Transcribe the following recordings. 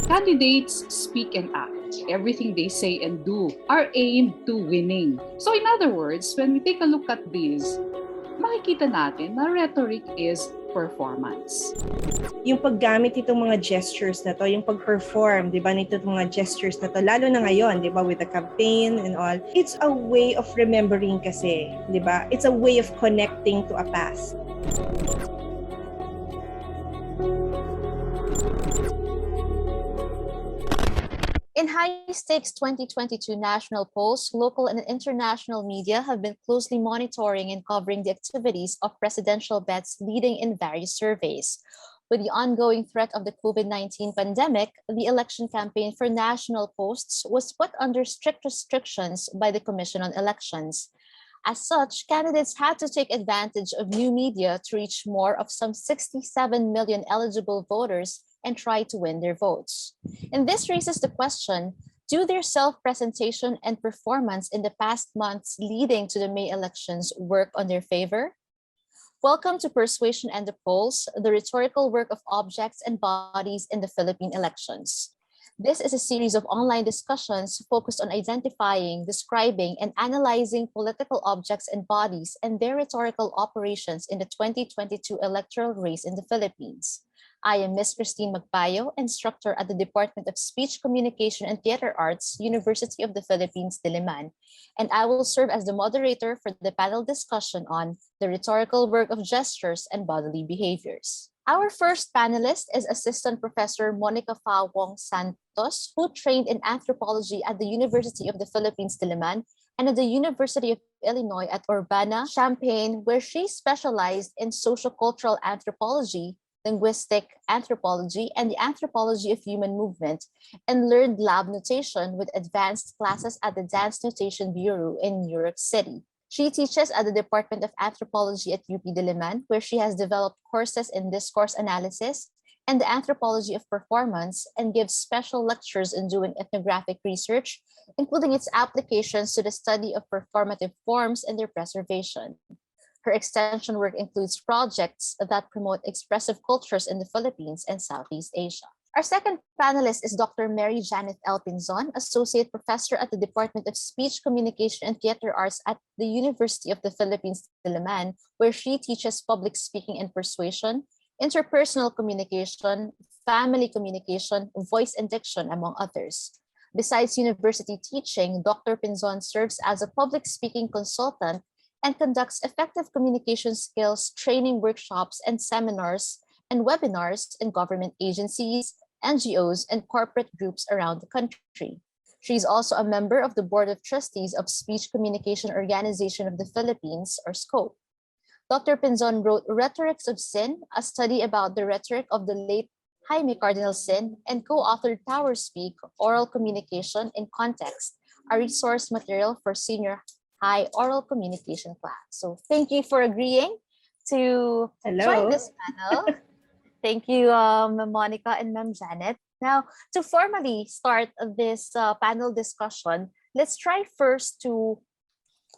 Candidates speak and act. Everything they say and do are aimed to winning. So in other words, when we take a look at this, makikita natin na rhetoric is performance. Yung paggamit nitong mga gestures na to, yung pag-perform, di ba, nitong mga gestures na to, lalo na ngayon, di ba, with the campaign and all, it's a way of remembering kasi, di ba? It's a way of connecting to a past. In high-stakes 2022 national polls, local and international media have been closely monitoring and covering the activities of presidential bets leading in various surveys. With the ongoing threat of the COVID-19 pandemic, the election campaign for national posts was put under strict restrictions by the Commission on Elections. As such, candidates had to take advantage of new media to reach more of some 67 million eligible voters and try to win their votes. And this raises the question, do their self-presentation and performance in the past months leading to the May elections work on their favor? Welcome to Persuasion and the Polls, the rhetorical work of objects and bodies in the Philippine elections. This is a series of online discussions focused on identifying, describing, and analyzing political objects and bodies and their rhetorical operations in the 2022 electoral race in the Philippines. I am Ms. Joy Magpayo, instructor at the Department of Speech Communication and Theater Arts, University of the Philippines, Diliman, and I will serve as the moderator for the panel discussion on the rhetorical work of gestures and bodily behaviors. Our first panelist is Assistant Professor Monica Fa Wong Santos, who trained in anthropology at the University of the Philippines, Diliman, and at the University of Illinois at Urbana-Champaign, where she specialized in sociocultural anthropology, linguistic anthropology, and the anthropology of human movement, and learned lab notation with advanced classes at the Dance Notation Bureau in New York City. She teaches at the Department of Anthropology at UP Diliman, where she has developed courses in discourse analysis and the anthropology of performance, and gives special lectures in doing ethnographic research, including its applications to the study of performative forms and their preservation. Her extension work includes projects that promote expressive cultures in the Philippines and Southeast Asia. Our second panelist is Dr. Mary Jannette Pinzon, Associate Professor at the Department of Speech Communication and Theater Arts at the University of the Philippines, Diliman, where she teaches public speaking and persuasion, interpersonal communication, family communication, voice and diction, among others. Besides university teaching, Dr. Pinzon serves as a public speaking consultant and conducts effective communication skills training workshops and seminars and webinars in government agencies, NGOs, and corporate groups around the country. She is also a member of the Board of Trustees of Speech Communication Organization of the Philippines, or SCOPE. Dr. Pinzon wrote Rhetorics of Sin, a study about the rhetoric of the late Jaime Cardinal Sin, and co-authored Tower Speak, Oral Communication in Context, a resource material for senior high oral communication class. So thank you for agreeing to join this panel. Thank you, Monica and Ma'am Jannette. Now, to formally start this panel discussion, let's try first to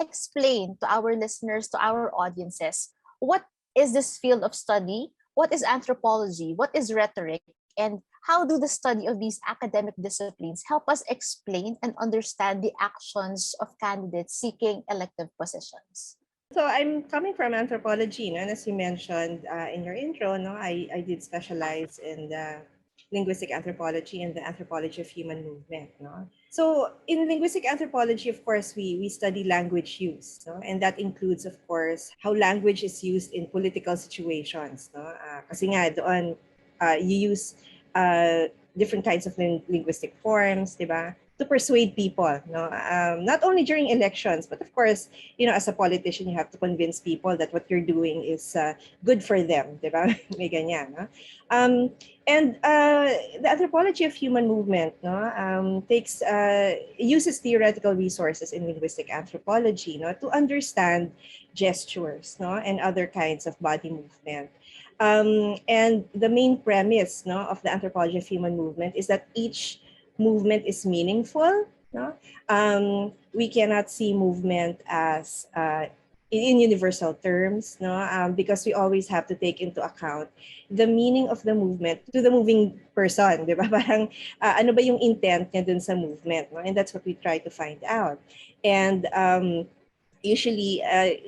explain to our listeners, to our audiences, what is this field of study? What is anthropology? What is rhetoric? And how do the study of these academic disciplines help us explain and understand the actions of candidates seeking elective positions? So I'm coming from anthropology, no? And as you mentioned in your intro, no, I did specialize in the linguistic anthropology and the anthropology of human movement. No? So in linguistic anthropology, of course, we study language use, no? And that includes, of course, how language is used in political situations. No? Kasi nga doon, you use different kinds of linguistic forms, di ba? To persuade people, no? Not only during elections, but of course, you know, as a politician, you have to convince people that what you're doing is good for them, di ba? May ganyan, no? And the anthropology of human movement, no, uses theoretical resources in linguistic anthropology, no, to understand gestures, no, and other kinds of body movement. And the main premise, no, of the anthropology of human movement is that each movement is meaningful. No? We cannot see movement as in universal terms, no? Because we always have to take into account the meaning of the movement to the moving person, di ba? Parang ano ba yung intent niya dun sa movement, no? And that's what we try to find out. And usually,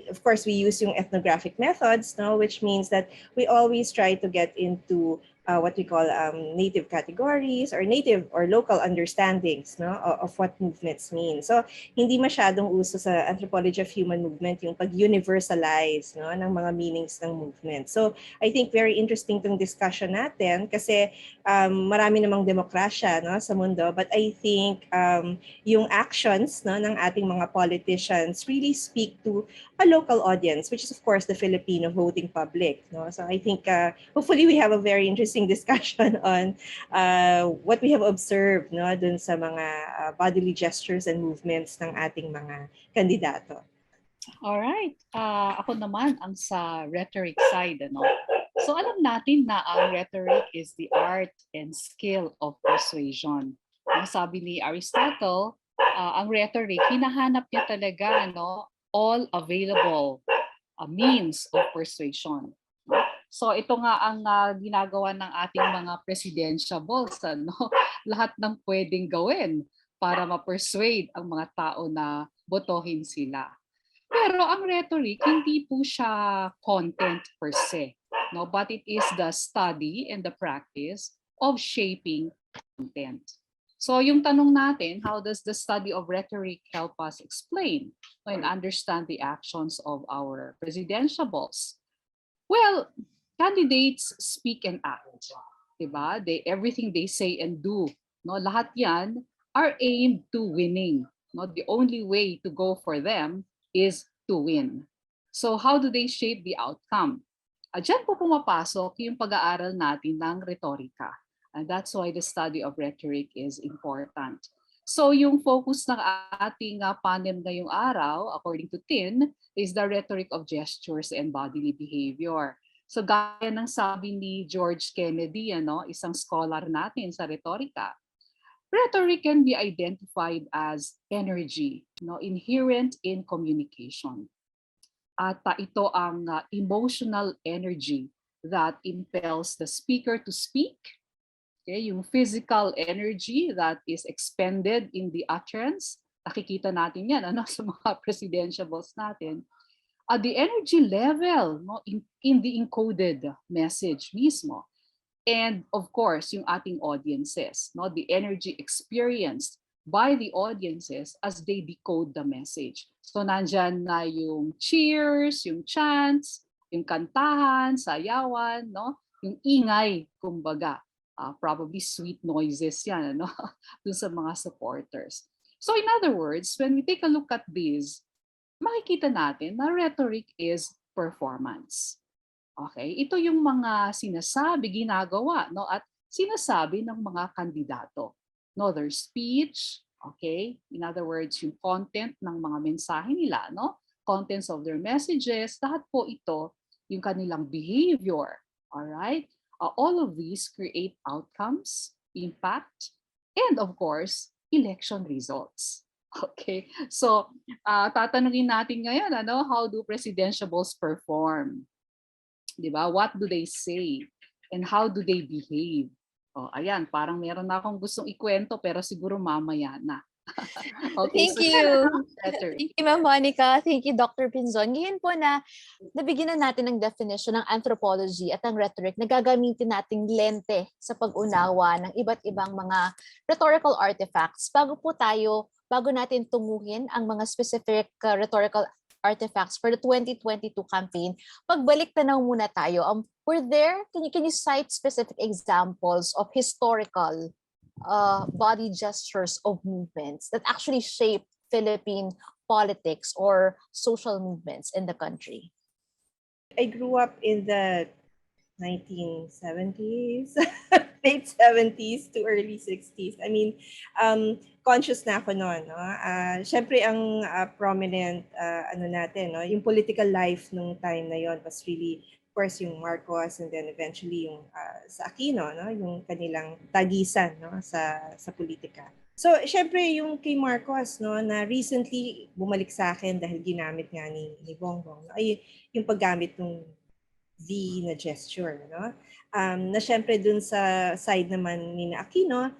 of course, we use yung ethnographic methods, no, which means that we always try to get into what we call native categories or native or local understandings, no, of what movements mean. So, hindi masyadong uso sa anthropology of human movement yung pag-universalize, no, ng mga meanings ng movement. So, I think very interesting tong discussion natin kasi marami namang demokrasya, no, sa mundo, but I think yung actions, no, ng ating mga politicians really speak to a local audience, which is of course the Filipino voting public, no? So I think hopefully we have a very interesting discussion on what we have observed, no, dun sa mga bodily gestures and movements ng ating mga kandidato. Alright, ako naman ang sa rhetoric side, ano. So alam natin na ang rhetoric is the art and skill of persuasion. Ang sabi ni Aristotle, ang rhetoric, hinahanap niya talaga, ano, all available means of persuasion. So ito nga ang ginagawa ng ating mga presidentiables, ano, lahat ng pwedeng gawin para ma-persuade ang mga tao na botohin sila. Pero ang rhetoric, hindi po siya content per se, no? But it is the study and the practice of shaping content. So yung tanong natin, how does the study of rhetoric help us explain and understand the actions of our presidentiables? Well, candidates speak and act, diba? Everything they say and do, no, lahat yan are aimed to winning. No, the only way to go for them is to win. So how do they shape the outcome? Diyan po pumapasok yung pag-aaral natin ng retorika. And that's why the study of rhetoric is important. So yung focus ng ating panel ngayong araw, according to Tin, is the rhetoric of gestures and bodily behavior. So gaya ng sabi ni George Kennedy, ano, isang scholar natin sa retorika, rhetoric can be identified as energy, no, inherent in communication. At ito ang emotional energy that impels the speaker to speak. Okay, yung physical energy that is expended in the utterance, nakikita natin yan, ano, sa mga presidentiables natin. The energy level, no, in the encoded message mismo. And of course, yung ating audiences, no, the energy experienced by the audiences as they decode the message. So nandyan na yung cheers, yung chants, yung kantahan, sayawan, no, yung ingay, kumbaga. Probably sweet noises yan, ano, dun sa mga supporters. So in other words, when we take a look at this, makikita natin na rhetoric is performance. Okay, ito yung mga sinasabi, ginagawa, no, at sinasabi ng mga kandidato. No, their speech, okay? In other words, yung content ng mga mensahe nila, no? Contents of their messages, lahat po ito yung kanilang behavior. All right? All of these create outcomes, impact, and of course, election results. Okay? So, tatanungin natin ngayon, ano, how do presidentiables perform? Diba? What do they say? And how do they behave? Ayan, parang meron na akong gustong ikwento pero siguro mamaya na. Okay, Thank so you. better. Thank you, Ma'am Monica. Thank you, Dr. Pinzon. Ngayon po na nabigyan na natin ng definition ng anthropology at ang rhetoric na gagamitin nating lente sa pag-unawa ng iba't ibang mga rhetorical artifacts. Bago natin tunguhin ang mga specific rhetorical artifacts for the 2022 campaign, pagbalik tanaw muna tayo. Can you cite specific examples of historical body gestures of movements that actually shape Philippine politics or social movements in the country? I grew up in the 1970s, late 70s to early 60s. I mean, conscious na ako noon, no? Syempre ang prominent ano natin, no, yung political life nung time na yon was really, of course, yung Marcos, and then eventually yung sa Aquino, no, yung kanilang tagisan, no, sa politika. So, syempre yung kay Marcos, no, na recently bumalik sa akin dahil ginamit nga ni Bongbong, no, ay yung paggamit ng V na gesture, no? Na syempre dun sa side naman ni Aquino,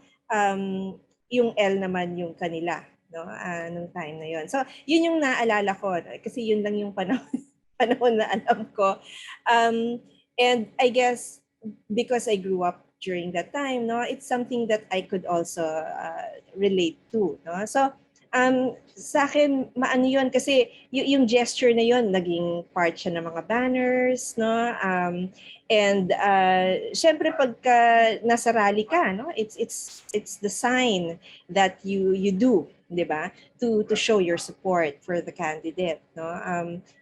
yung L naman yung kanila, no? Nung time na yon. So, yun yung naalala ko kasi yun lang yung panahon, panahon na alam ko. And I guess because I grew up during that time, no, it's something that I could also relate to, no. So sa akin maano yun kasi yung gesture na yun naging part siya ng mga banners, no. And syempre pagka nasa rally ka, no, it's the sign that you do, 'di ba, to show your support for the candidate, no.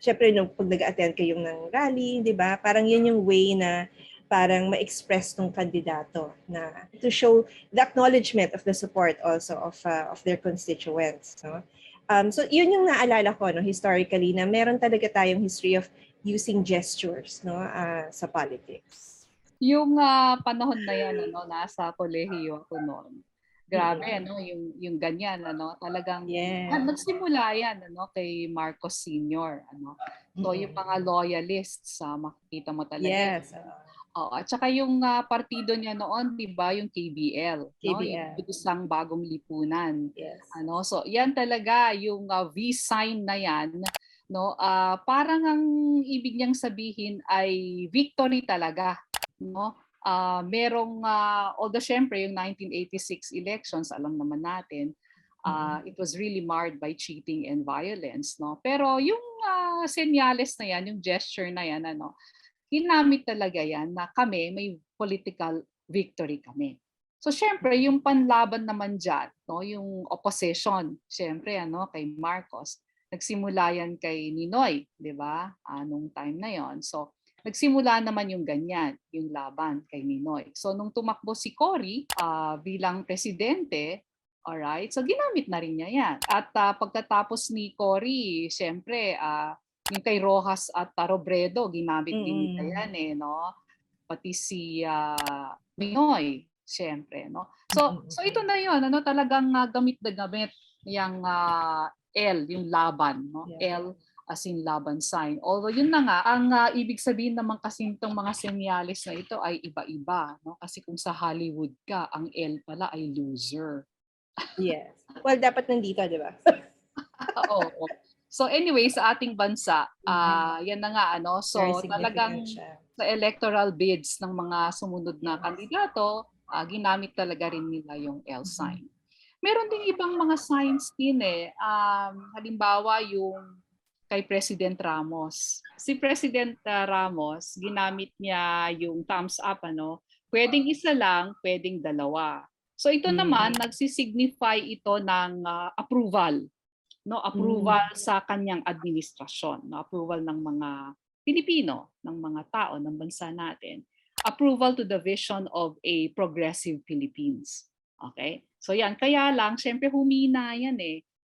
Syempre nung pag nag-attend kayo ng rally, 'di ba, parang yun yung way na parang ma-express ng kandidato na to show the acknowledgement of the support also of their constituents, no. So yun yung naalala ko, no, historically, na meron talaga tayong history of using gestures, no, sa politics. Yung panahon na yan, ano, nasa kolehiyo ako noon. Grabe, ano, yung ganyan, ano, talagang nagsimula yan, ano, kay Marcos Sr., ano. So yung mga loyalists, makikita mo talaga. Yes. Oo, at saka yung partido niya noon, 'di ba, yung KBL, no? Yung isang bagong lipunan. Yes. Ano, so yan talaga yung V sign na yan, no? Parang ang ibig niyang sabihin ay victory talaga, no? Merong although syempre yung 1986 elections, alam naman natin, it was really marred by cheating and violence, no? Pero yung senyales na yan, yung gesture na yan, ano, ginamit talaga yan na kami, may political victory kami. So syempre, yung panlaban naman dyan, no, yung opposition, syempre, ano, kay Marcos, nagsimula yan kay Ninoy, di ba? Nung time na yon. So nagsimula naman yung ganyan, yung laban kay Ninoy. So nung tumakbo si Cory bilang presidente, alright, so ginamit na rin niya yan. At pagkatapos ni Cory, syempre, yung kay Rojas at Robredo, ginamit din nila yan no? Pati si Minoy, siyempre, no? So ito na yun, ano, talagang gamit na gamit yung L, yung laban, no? Yeah. L as in laban sign. Although yun na nga, ang ibig sabihin naman kasi itong mga senyales na ito ay iba-iba, no? Kasi kung sa Hollywood ka, ang L pala ay loser. Yes. Well, dapat nandito, di ba? Oo. So anyway, sa ating bansa, yan na nga, ano, so talagang sa electoral bids ng mga sumunod na kandidato, ginamit talaga rin nila yung L sign. Meron ding ibang mga signs din halimbawa yung kay President Ramos. Si President Ramos, ginamit niya yung thumbs up, ano, pwedeng isa lang, pwedeng dalawa. So ito naman, nagsisignify ito ng approval. No, approval sa kanyang administrasyon, no, approval ng mga Pilipino, ng mga tao ng bansa natin, approval to the vision of a progressive Philippines. Okay? So yan, kaya lang syempre humina yan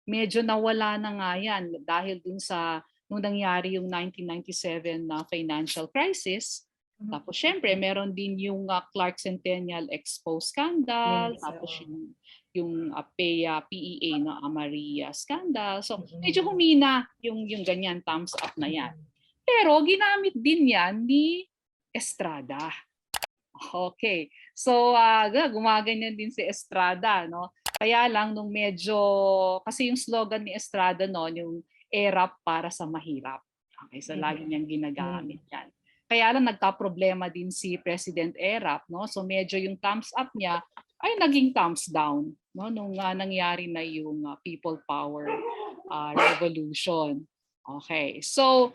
medyo nawala na nga yan dahil dun sa nung nangyari yung 1997 na financial crisis. Tapos syempre meron din yung Clark Centennial Expo scandal, tapos yung PEA na Maria scandal. So medyo humina yung ganyan thumbs up na yan. Pero ginamit din yan ni Estrada. Okay. So gumaganyan din si Estrada, no? Kaya lang nung medyo kasi yung slogan ni Estrada noon yung ERAP para sa mahirap. Okay, so lagi niyang ginagamit yan. Kaya lang nagka-problema din si President ERAP, no? So medyo yung thumbs up niya ay naging thumbs down, no, nung nangyari na yung people power revolution. Okay. So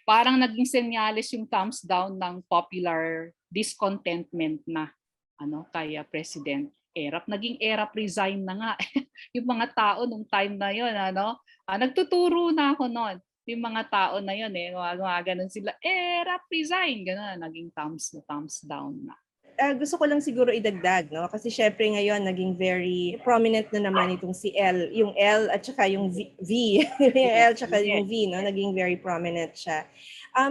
parang naging senyales yung thumbs down ng popular discontentment na ano kaya President ERAP. Naging ERAP resign na nga yung mga tao nung time na yon, ano. Nagtuturo na ako noon. Yung mga tao na yon ganun sila, ERAP resign, ganun, naging thumbs down na. Gusto ko lang siguro idagdag, no? Kasi syempre ngayon naging very prominent na naman itong si L, yung L at saka yung V. Yung L at saka yung V, no? Naging very prominent siya.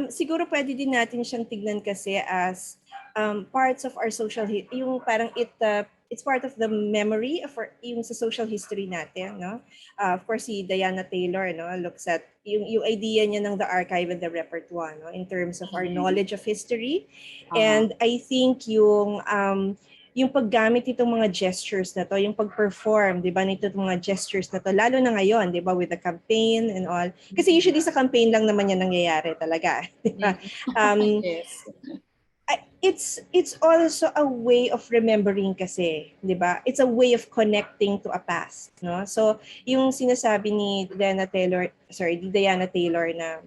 Siguro pwede din natin siyang tignan kasi as parts of our social, yung parang it it's part of the memory of yung sa social history natin, no? Of course, si Diana Taylor, no, looks at yung idea niya ng the archive and the repertoire, no, in terms of our knowledge of history. And I think yung paggamit itong mga gestures na to, yung pag-perform, di ba, nito mga gestures na to, lalo na ngayon, di ba, with the campaign and all. Kasi usually sa campaign lang naman yan nangyayari talaga, di ba? Yes. It's also a way of remembering kasi, 'di ba? It's a way of connecting to a past, no? So, yung sinasabi ni Diana Taylor na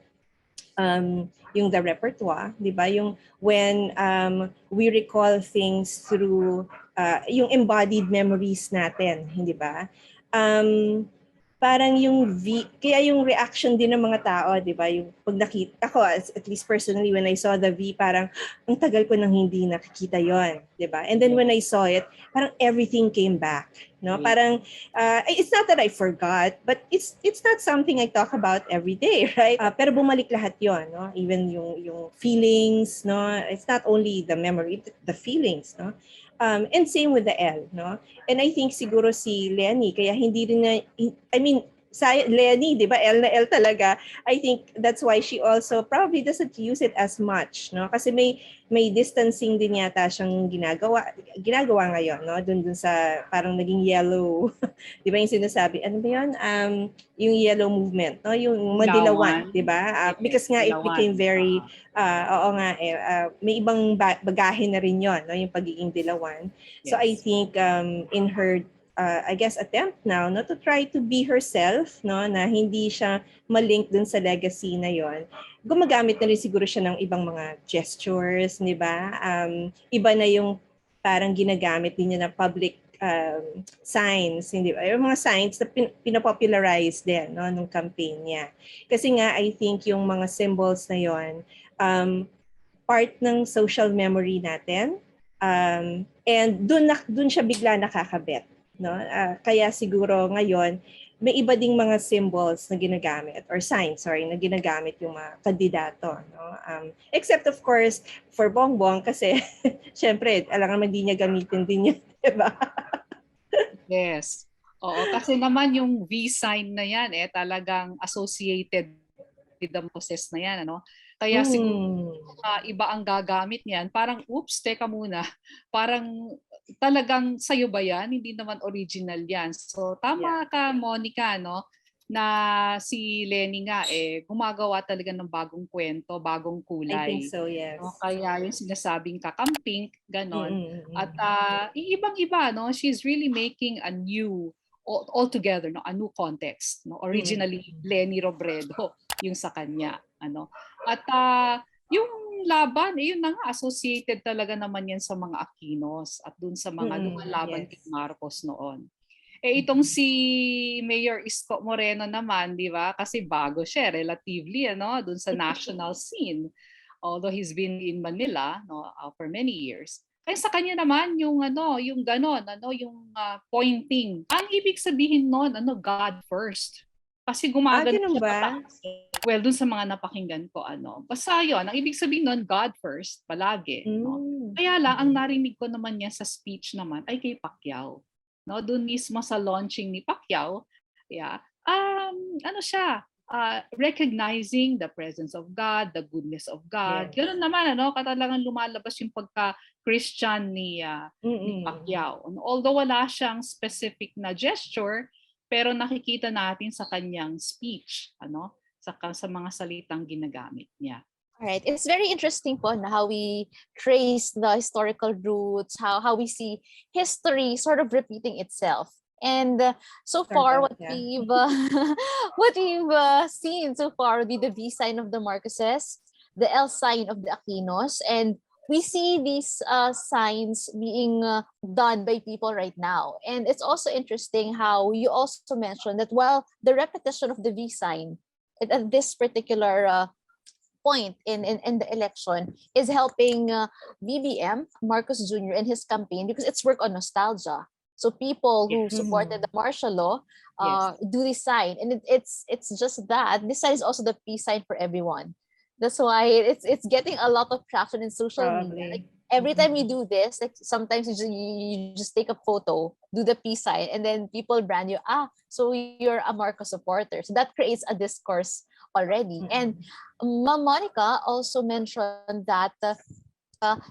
yung the repertoire, 'di ba? Yung when we recall things through yung embodied memories natin, hindi ba? Parang kaya yung reaction din ng mga tao, 'di ba? Yung pag nakita ako, at least personally, when I saw the V, parang ang tagal ko nang hindi nakikita 'yon, 'di ba? And then when I saw it, parang everything came back, no? Parang it's not that I forgot, but it's not something I talk about every day, right? Pero bumalik lahat 'yon, no? Even yung feelings, no? It's not only the memory, the feelings, no? And same with the L, no? And I think siguro si Lenny, kaya hindi rin na, I mean, sa Lenny, di ba, L na L talaga, I think that's why she also probably doesn't use it as much, no? Kasi may distancing din yata siyang ginagawa ngayon, no? Dun sa parang naging yellow, di ba yung sinasabi, ano ba yun? Yung yellow movement, no? Yung madilawan, di ba? Because nga it became very, oo nga, may ibang bagahe na rin yun, no? Yung pagiging dilawan. Yes. So I think in her I guess attempt now, no, to try to be herself, no, na hindi siya malink dun sa legacy na yon. Gumagamit na rin siguro siya ng ibang mga gestures, di ba? Iba na yung parang ginagamit din niya na public signs, hindi ba? Yung mga signs na pinapopularize din, no, nung campaign niya. Kasi nga, I think yung mga symbols na yon, part ng social memory natin, and dun siya bigla nakakabit. No? Kaya siguro ngayon, may iba ding mga symbols na ginagamit, or signs, na ginagamit yung mga kandidato. No? Except of course, for Bongbong, kasi syempre, alam naman di niya gamitin din yun, diba? Yes. Oo, kasi naman yung V sign na yan, talagang associated with the process na yan, ano? Kaya siguro iba ang gagamit niyan, parang oops, teka muna. Parang talagang sa'yo ba yan? Hindi naman original yan. So tama ka, Monica, no? Na si Lenny nga gumagawa talaga ng bagong kwento, bagong kulay. I think so, yes. No? Kaya yung sinasabing kakamping, ganon. At ibang-iba, no? She's really making a new altogether, no, a new context, no. Originally Lenny Robredo yung sa kanya, ano. At yung laban, yun na nga, associated talaga naman yan sa mga Aquinos at dun sa mga lumalaban kay Marcos noon. Itong si Mayor Isko Moreno naman, di ba? Kasi bago siya relatively, ano, dun sa national scene. Although he's been in Manila, no, for many years. Kaya sa kanya naman yung yung ganon, yung pointing. Ang ibig sabihin noon, God first. Kasi gumagano siya pataas. Well, dun sa mga napakinggan ko, basta yun, ang ibig sabihin noon, God first, palagi. No? Kaya lang, ang narinig ko naman niya sa speech naman ay kay Pacquiao. No? Dun mismo sa launching ni Pacquiao, siya, recognizing the presence of God, the goodness of God. Yes. Ganun naman, katalagang lumalabas yung pagka-Christian ni Pacquiao. Although wala siyang specific na gesture, pero nakikita natin sa kanyang speech, sa mga salitang ginagamit niya. Alright, it's very interesting po na how we trace the historical roots, how we see history sort of repeating itself. And so far, what we've seen so far would be the V sign of the Marcoses, the L sign of the Aquinos, and we see these signs being done by people right now. And it's also interesting how you also mentioned that while the repetition of the V sign at this particular point in the election is helping BBM, Marcos Jr. in his campaign because it's work on nostalgia. So people who supported the martial law do this sign, and it's just that this sign is also the peace sign for everyone. That's why it's getting a lot of traction in social media. Like every time you do this, like sometimes you just take a photo, do the peace sign, and then people brand you, so you're a Marcos supporter. So that creates a discourse already. And Ma'am Monica also mentioned that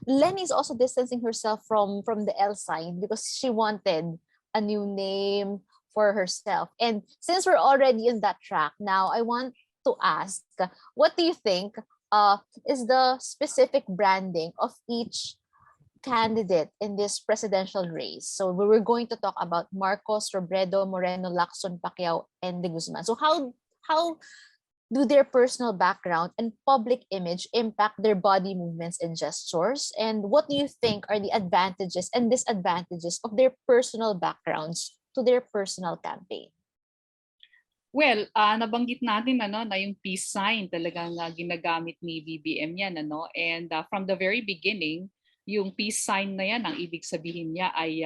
Lenny is also distancing herself from the L sign because she wanted a new name for herself. And since we're already in that track, now I want to ask, what do you think is the specific branding of each candidate in this presidential race? So we were going to talk about Marcos, Robredo, Moreno, Lacson, Pacquiao, and De Guzman. So how do their personal background and public image impact their body movements and gestures? And what do you think are the advantages and disadvantages of their personal backgrounds to their personal campaign? Well, nabanggit natin na yung peace sign talagang ginagamit ni BBM yan, and from the very beginning, yung peace sign na yan, ang ibig sabihin niya ay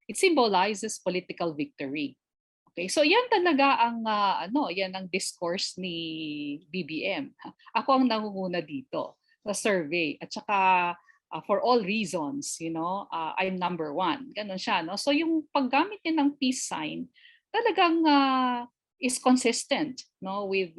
it symbolizes political victory. Okay, so yan talaga ang yan ang discourse ni BBM. Ako ang nangunguna dito sa survey, at saka for all reasons, I'm number one. Ganon siya, no? So yung paggamit niya ng peace sign talagang is consistent, with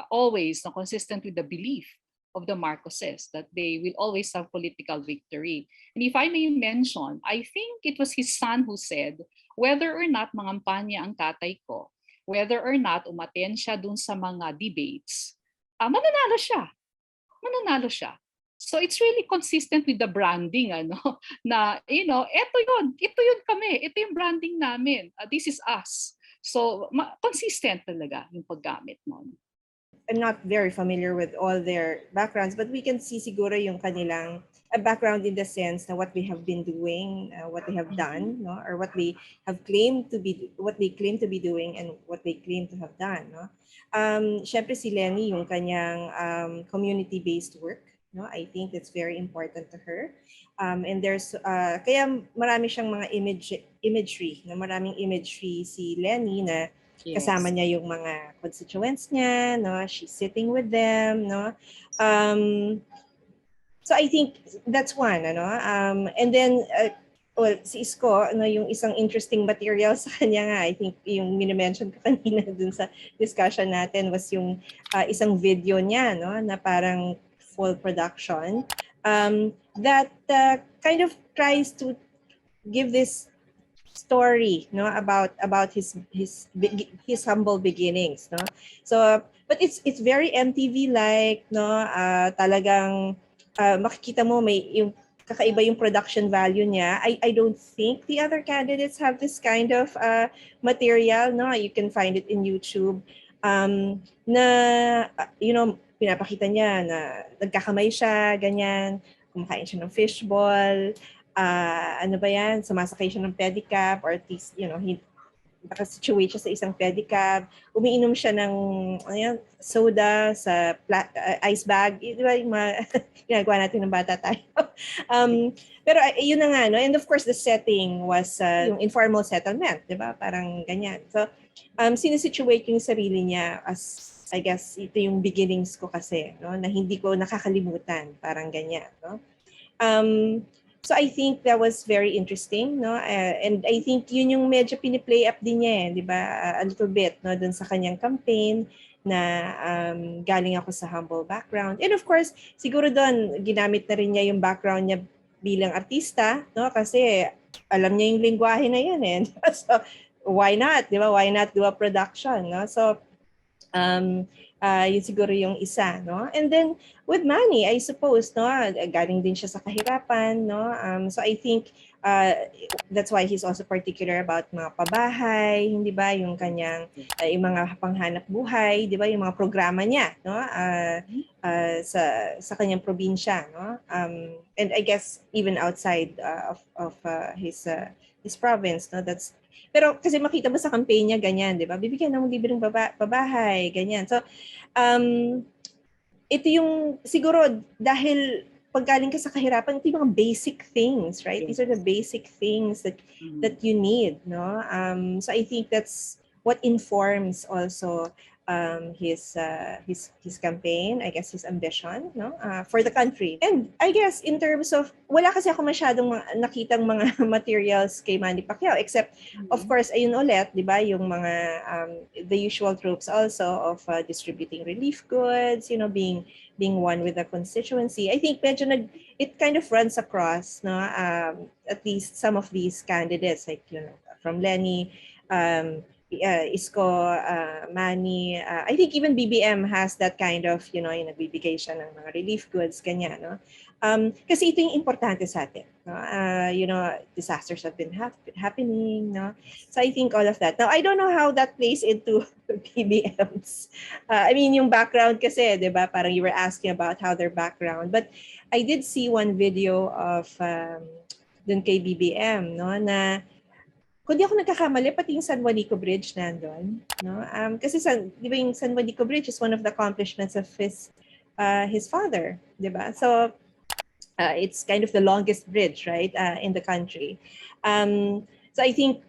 always consistent with the belief of the Marcoses that they will always have political victory. And if I may mention, I think it was his son who said, whether or not mangampanya ang tatay ko, whether or not umattend siya dun sa mga debates, mananalo siya. Mananalo siya. So it's really consistent with the branding, na, ito yun kami, ito yung branding namin, this is us. So consistent talaga yung paggamit nun. I'm not very familiar with all their backgrounds, but we can see siguro yung kanilang background in the sense na what they have been doing, what they have done, no, or what they claim to be doing and what they claim to have done, no. Syempre si Lenny yung kanyang community-based work, no. I think that's very important to her. And there's kaya marami siyang mga imagery, na maraming imagery si Lenny na kasama niya yung mga constituents niya, no? She's sitting with them, no? So I think that's one, and then si Isko, yung isang interesting material sa kanya nga, I think yung minimension ko kanina dun sa discussion natin was yung isang video niya, no, na parang full production that kind of tries to give this story, no, about his humble beginnings, no. So but it's very MTV like, no. Talagang makikita mo may yung kakaiba yung production value niya. I don't think the other candidates have this kind of material, no. You can find it in YouTube, na pinapakita niya na nagkakamay siya, ganyan, kumakain siya ng fishball, ano ba yan, sumasakay siya ng pedicab, or at least, nakasituate siya sa isang pedicab, umiinom siya ng soda sa ice bag, di ba yung ginagawa natin ng bata tayo. Pero yun na nga, no? And of course, the setting was yung informal settlement, di ba? Parang ganyan. So, sinisituate yung sarili niya as, I guess, ito yung beginnings ko kasi, no? Na hindi ko nakakalimutan, parang ganyan, no? So I think that was very interesting, no? And I think yun yung medyo piniplay up din niya, di ba? A little bit, no? Dun sa kanyang campaign na galing ako sa humble background. And of course, siguro doon ginamit na rin niya yung background niya bilang artista, no? Kasi alam niya yung lingwahe na yun, eh. So why not, di ba? Why not do a production, no? So yun siguro yung isa, no? And then with Manny, I suppose, no, galing din siya sa kahirapan, no? So I think that's why he's also particular about mga pabahay, hindi ba, yung kanyang yung mga panghanap buhay, di ba, yung mga programa niya, no? Sa kanyang probinsya, no? And I guess even outside of his province, no? Pero kasi makita mo sa campaign niya, ganyan, di ba? Bibigyan ng libreng pabahay, ganyan. So, ito yung, siguro, dahil paggaling ka sa kahirapan, ito yung mga basic things, right? These are the basic things that you need, no? So, I think that's what informs also his campaign, I guess his ambition, no, for the country. And I guess in terms of, wala kasi ako masyadong nakitang mga materials kay Manny Pacquiao, except of course ayun ulit, 'di ba, yung mga the usual tropes also of distributing relief goods, being one with the constituency. I think medyo it kind of runs across, no, at least some of these candidates, like from Lenny, Isko, Manny, I think even BBM has that kind of, yung nagbibigay siya ng mga relief goods, ganyan, no? Kasi ito yung importante sa atin, no? Disasters have been happening, no? So I think all of that. Now, I don't know how that plays into BBMs. I mean, yung background kasi, di ba, parang you were asking about how their background. But I did see one video of dun kay BBM, no, na kung di ako nagkakamali, pati yung San Juanico Bridge nandun. No? Kasi di ba yung San Juanico Bridge is one of the accomplishments of his father. Di ba? So, it's kind of the longest bridge, right, in the country. So I think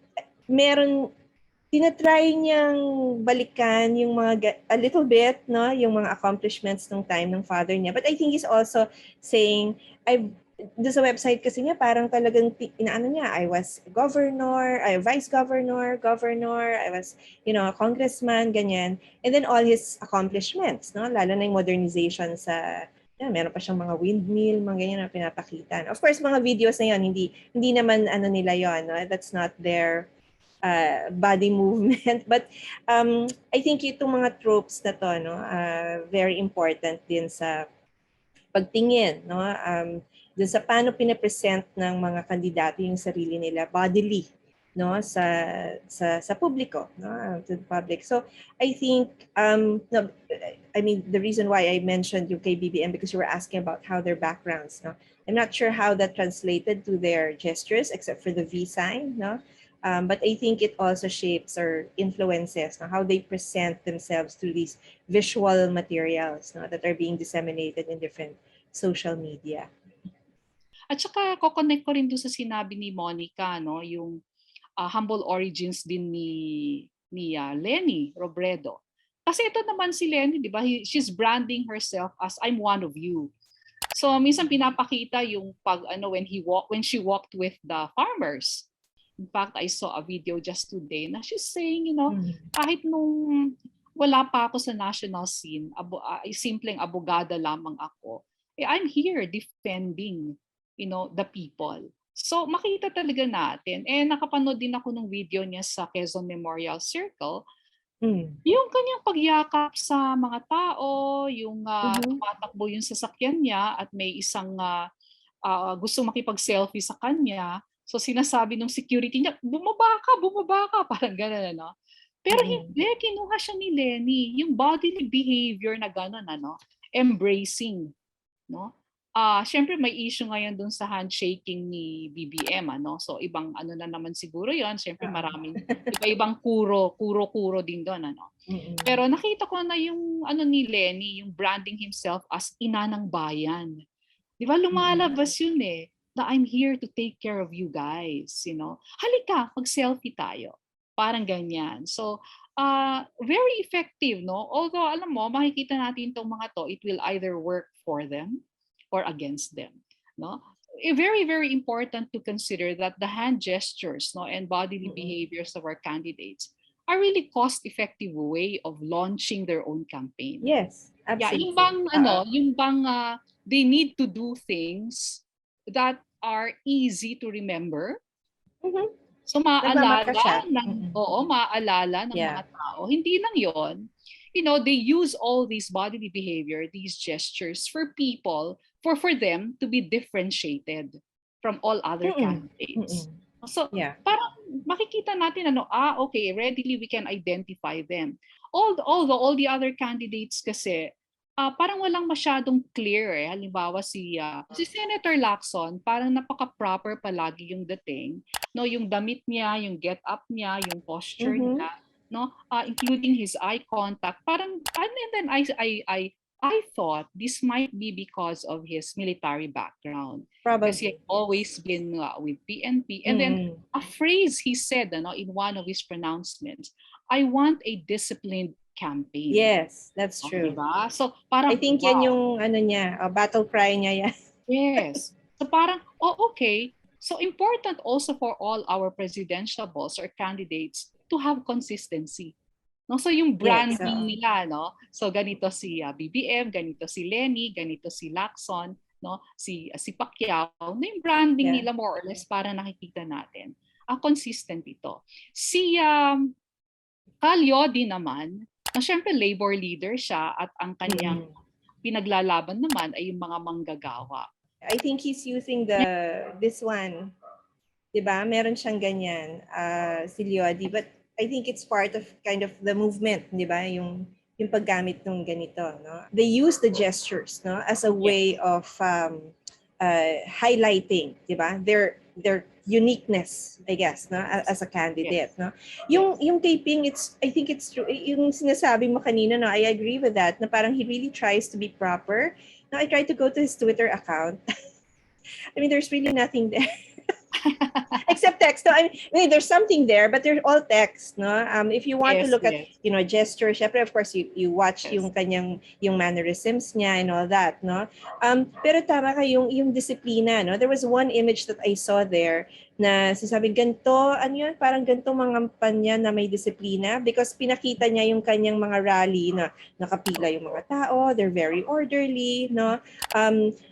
tinatry niyang balikan yung a little bit, no, yung mga accomplishments ng time ng father niya. But I think he's also saying, doon sa website kasi niya, parang talagang inaano niya, I was governor, vice governor, I was, congressman, ganyan. And then all his accomplishments, no? Lalo na yung modernization sa, meron pa siyang mga windmill, mga ganyan na pinapakita. Of course, mga videos na yun, hindi naman nila yun, no? That's not their body movement. But I think itong mga tropes na to, no, very important din sa pagtingin, no, dun sa paano pinapresent ng mga kandidato yung sarili nila bodily, no, sa publiko, no, to the public. So I think no, I mean, the reason why I mentioned yung kay BBM, because you were asking about how their backgrounds, no, I'm not sure how that translated to their gestures except for the V sign, no. But I think it also shapes or influences, no, how they present themselves through these visual materials, no, that are being disseminated in different social media. At saka, ko-connect ko rin doon sa sinabi ni Monica, no, yung humble origins din ni Lenny Robredo. Kasi ito naman si Lenny, di ba? She's branding herself as I'm one of you. So minsan pinapakita yung when she walked with the farmers. In fact, I saw a video just today na she's saying, kahit nung wala pa ako sa national scene, simpleng abogada lamang ako, I'm here defending, the people. So makita talaga natin. Nakapanood din ako ng video niya sa Quezon Memorial Circle. Yung kanyang pagyakap sa mga tao, yung tumatakbo yung sasakyan niya at may isang gusto makipag-selfie sa kanya. So sinasabi ng security niya, bumaba ka, parang gano'n, ano. Pero hindi, kinuha siya ni Lenny, yung bodily behavior na gano'n, embracing, no. Syempre may issue ngayon dun sa handshaking ni BBM, ano. So ibang ano na naman siguro 'yon. Syempre maraming iba-ibang kuro din doon, ano. Pero nakita ko na yung ni Lenny, yung branding himself as ina ng bayan. 'Di ba lumalabas yun na I'm here to take care of you guys, Halika, mag-selfie tayo. Parang ganyan. So very effective, no? Although alam mo, makikita natin tong mga to, it will either work for them or against them, no? Very, very important to consider that the hand gestures, no, and bodily behaviors of our candidates are really cost-effective way of launching their own campaign. Yes, absolutely. Yung bang they need to do things that are easy to remember. So maaalala ng mga tao. Hindi lang 'yon. They use all these bodily behavior, these gestures for people, for them to be differentiated from all other candidates. So parang makikita natin okay, readily we can identify them. Although all the other candidates kasi parang walang masyadong clear Halimbawa si Senator Lacson, parang napaka-proper palagi yung dating, no, yung damit niya, yung get up niya, yung posture niya, no, including his eye contact. Parang and then I thought this might be because of his military background. Probably. Because he had always been with PNP. And then a phrase he said in one of his pronouncements, I want a disciplined campaign. Yes, that's Oh, true. diba? So parang, I think yan yung ano niya, battle cry niya yan. yes. So parang, oh, okay. So important also for all our presidentiables or candidates to have consistency. No, so yung Yes. branding nila, no? So ganito si BBM, ganito si Lenny, ganito si Lacson, no? Si Pacquiao, no, yung branding Yeah. nila more or less para nakikita natin. Consistent ito. Si Calyodi naman, na syempre labor leader siya at ang kanyang pinaglalaban naman ay yung mga manggagawa. I think he's using this one. 'Di ba? Meron siyang ganyan, si Leody, but I think it's part of kind of the movement, 'di ba? Yung paggamit ng ganito, no? They use the gestures, no, as a way of highlighting, 'di ba? Their uniqueness, I guess, no, as a candidate, no. Yung taping, I think it's true. Yung sinasabi mo kanina, no, I agree with that. Na parang he really tries to be proper. Now I try to go to his Twitter account. I mean, there's really nothing there. Except text. No, I mean, there's something there, but they're all text. No, if you want to look at, gesture, syempre, of course, you watch yung kanyang yung mannerisms niya and all that. No, pero tama ka yung disiplina. No, there was one image that I saw there na sasabing ganito, ano yun, parang ganito mga kampanya na may disiplina because pinakita niya yung kanyang mga rally na nakapila yung mga tao, they're very orderly, no.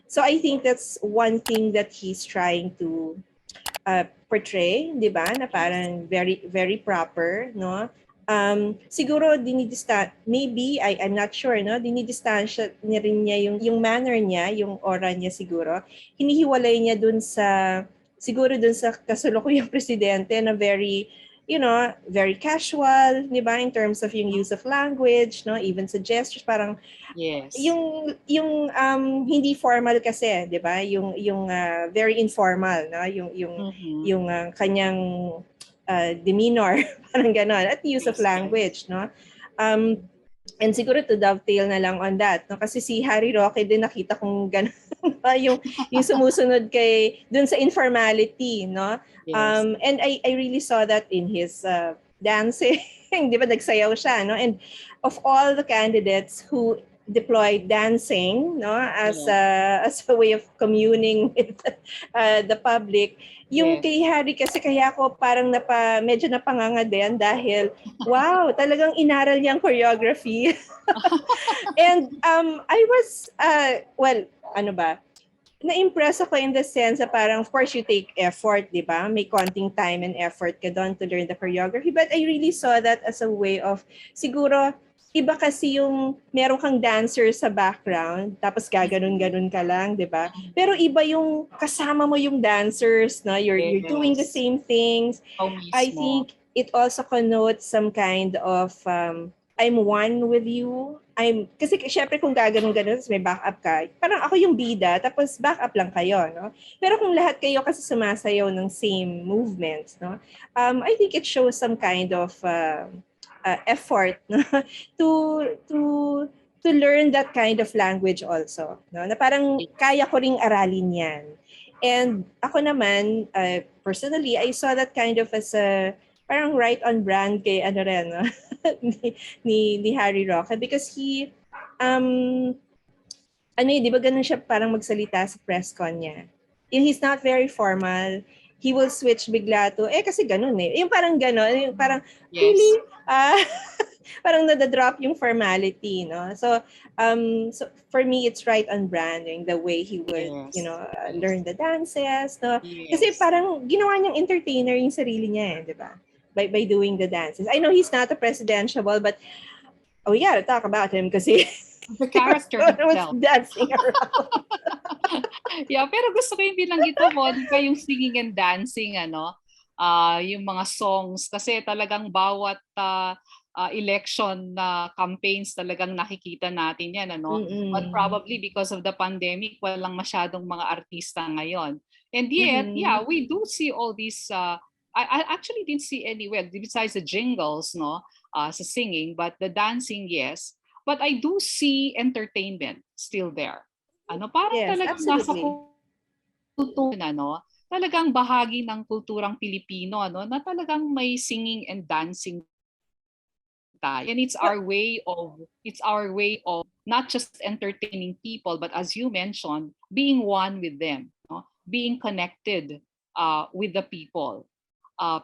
So I think that's one thing that he's trying to portray, 'di ba? Na parang very very proper, no? Siguro maybe I'm not sure, no? Dinidistansya niya rin niya yung manner niya, yung aura niya siguro. Hinihiwalay niya siguro dun sa kasulukuyang presidente na very, very casual, 'di ba? In terms of yung use of language, no? Even sa gestures, parang yung hindi formal kasi, 'di ba? Yung very informal, no? Yung kanyang demeanor, parang gano'n, at use of language, no? And siguro to dovetail na lang on that, no? Kasi si Harry Roque din nakita kong gano'n, yung sumusunod dun sa informality, no? And I really saw that in his dancing, 'di ba? Nagsayaw siya, no? And of all the candidates who deployed dancing, no, as a way of communing with the public, yung kay Harry kasi kaya ako parang medyo napanganga din dahil wow, talagang inaral niyang choreography. And I was na-impress ako in the sense na parang, of course, you take effort, di ba? May konting time and effort ka doon to learn the choreography. But I really saw that as a way of, siguro, iba kasi yung meron kang dancer sa background, tapos gaganon-ganon ka lang, di ba? Pero iba yung kasama mo yung dancers, no? You're doing the same things. I think it also connotes some kind of, I'm one with you. Kasi syempre kung gaganon-ganon, may backup ka. Parang ako yung bida, tapos backup lang kayo, no? Pero kung lahat kayo kasi sumasayaw ng same movements, no? I think it shows some kind of effort, no? to learn that kind of language also, no? Na parang kaya ko ring aralin yan. And ako naman, personally, I saw that kind of as a parang right on brand kay no? ni Harry Roque, because he di ba ganun siya parang magsalita sa press con niya. He's not very formal. He will switch bigla to, kasi ganun eh. Yung parang ganun, yung parang, really? Parang nadadrop yung formality, no? So for me, it's right on branding, the way he would, learn the dances, no? Kasi parang ginawa niyang entertainer yung sarili niya, di ba? By doing the dances. I know he's not a presidentiable, but we gotta talk about him kasi the character was dancing around. Pero gusto ko yung binanggit mo, di ba, yung singing and dancing, yung mga songs, kasi talagang bawat election campaigns talagang nakikita natin yan, But probably because of the pandemic, walang masyadong mga artista ngayon. And yet, we do see all these I actually didn't see anywhere besides the jingles, sa singing, but the dancing, yes. But I do see entertainment still there. Parang yes, talagang absolutely. nasa kultura, talagang bahagi ng kulturang Pilipino, na talagang may singing and dancing tayo. And it's our way of not just entertaining people, but as you mentioned, being one with them, no? Being connected with the people.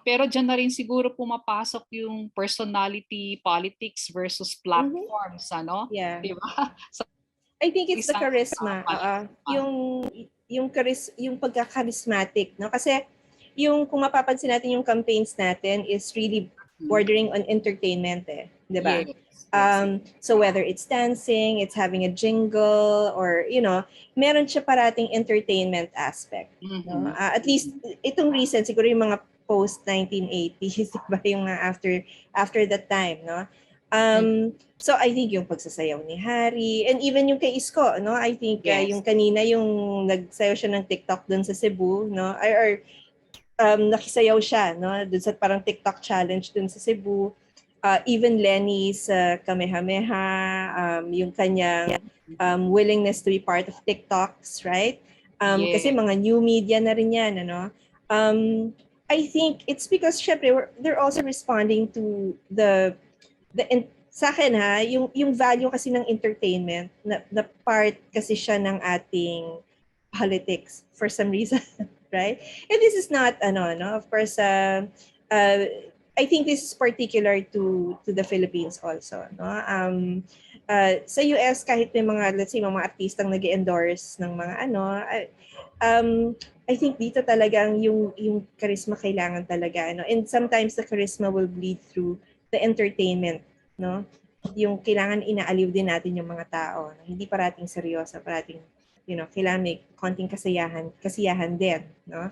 Pero dyan na rin siguro pumapasok yung personality, politics versus platforms, ano? Yeah. Di ba? So, I think it's the isang charisma. Yung pagka-charismatic, no? Kasi yung kung mapapansin natin yung campaigns natin is really bordering on entertainment, 'di ba? So whether it's dancing, it's having a jingle, or meron siya parating entertainment aspect, no? At least itong recent siguro yung mga post 1980s, diba, yung after that time, no? So I think yung pagsasayaw ni Harry, and even yung kay Isko, no? I think yung kanina yung nagsayaw siya ng TikTok doon sa Cebu, no? Or nakisayaw siya, no? Doon sa parang TikTok challenge doon sa Cebu. Even Lenny's Kamehameha, yung kanyang willingness to be part of TikToks, right? Kasi mga new media na rin yan, ano? I think it's because syempre they're also responding to sa akin yung value kasi ng entertainment na part kasi siya ng ating politics for some reason, right? And this is not of course I think this is particular to the Philippines also, no? Sa US kahit may mga, let's say, mga artistang nag-endorse ng mga I think dito talagang yung charisma kailangan talaga, and sometimes the charisma will bleed through the entertainment, no? Yung kailangan inaaliw din natin yung mga tao, hindi parating seryoso, parating kailangan may konting kasiyahan din, no?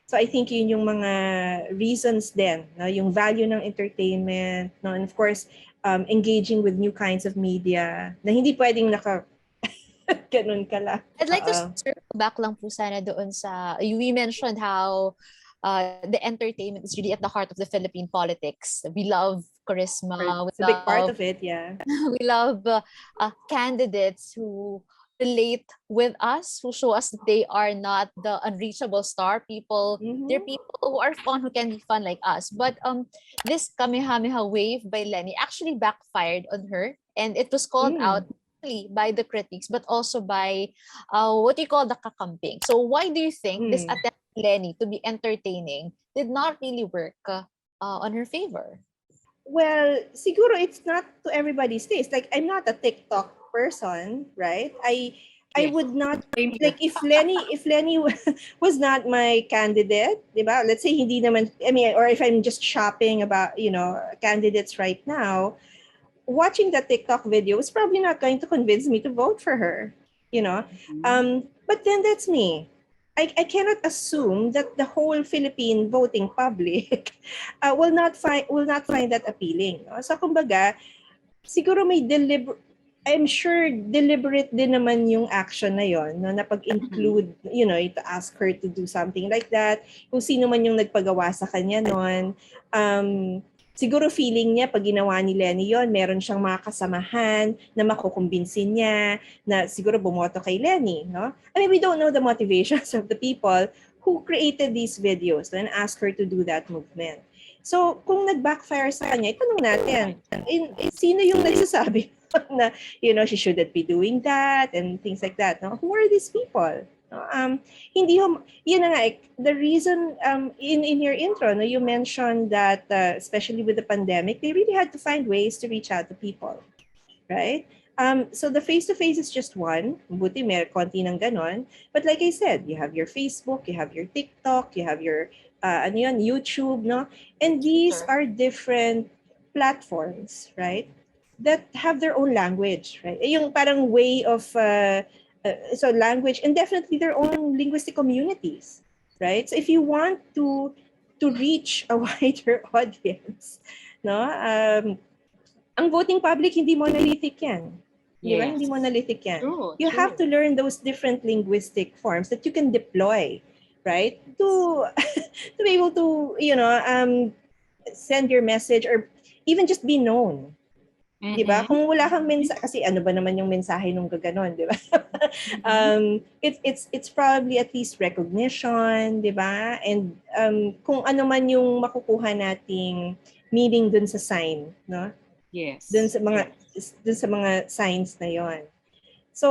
So I think yun yung mga reasons din, no? Yung value ng entertainment, no? And of course, engaging with new kinds of media na hindi pwedeng ganun ka lang. I'd like to circle back lang po sana doon sa, we mentioned how the entertainment is really at the heart of the Philippine politics. We love charisma. It's a big part of it, yeah. We love candidates who relate with us, who show us that they are not the unreachable star people. They're people who are fun, who can be fun like us. But this Kamehameha wave by Lenny actually backfired on her, and it was called out by the critics, but also by what you call the kakamping. So why do you think this attempt by Lenny to be entertaining did not really work on her favor? Well, siguro it's not to everybody's taste. Like, I'm not a TikTok person, right? I would not, like, if Lenny was not my candidate, diba? Let's say hindi naman, or if I'm just shopping about, candidates right now, watching that TikTok video is probably not going to convince me to vote for her, but then that's me. I cannot assume that the whole Philippine voting public will not find that appealing. No? So kumbaga, siguro may I'm sure deliberate din naman yung action na yon, no, na pag-include, to ask her to do something like that. Kung sino man yung nagpagawa sa kanya noon, siguro feeling niya pag ginawa ni Lenny yon, meron siyang mga kasamahan na makukumbinsin niya na siguro bumoto kay Lenny, no? We don't know the motivations of the people who created these videos and asked her to do that movement. So, kung nag-backfire sa kanya, itanong natin, sino yung nagsasabi na, she shouldn't be doing that and things like that, no? Who are these people? Hindi yun na nga, the reason in your intro, no, you mentioned that especially with the pandemic, they really had to find ways to reach out to people, right? So the face-to-face is just one, buti may konti ng ganon, but like I said, you have your Facebook, you have your TikTok, you have your YouTube, no? And these are different platforms, right, that have their own language, right? Yung parang way of so language, and definitely their own linguistic communities, right? So if you want to reach a wider audience, no, ang voting public hindi monolithic yan. Di ba? Hindi monolithic yan. You have to learn those different linguistic forms that you can deploy, right? To be able to, send your message or even just be known. Di ba? Kung wala kang mensahe, kasi ano ba naman yung mensahe nung gaganon, di ba? It's probably at least recognition, di ba? And kung ano man yung makukuha nating meaning dun sa sign, no? Yes. Dun sa mga signs na yon. So,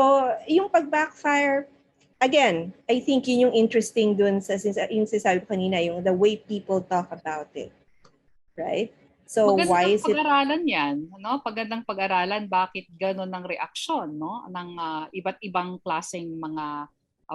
yung pag-backfire, again, I think yun yung interesting dun sa yung sinasabi ko kanina, yung the way people talk about it. Right? So, why Magandang is it... pag-aralan yan, no? Magandang pag-aralan bakit gano'n ang reaksyon, no? Ng iba't ibang klaseng mga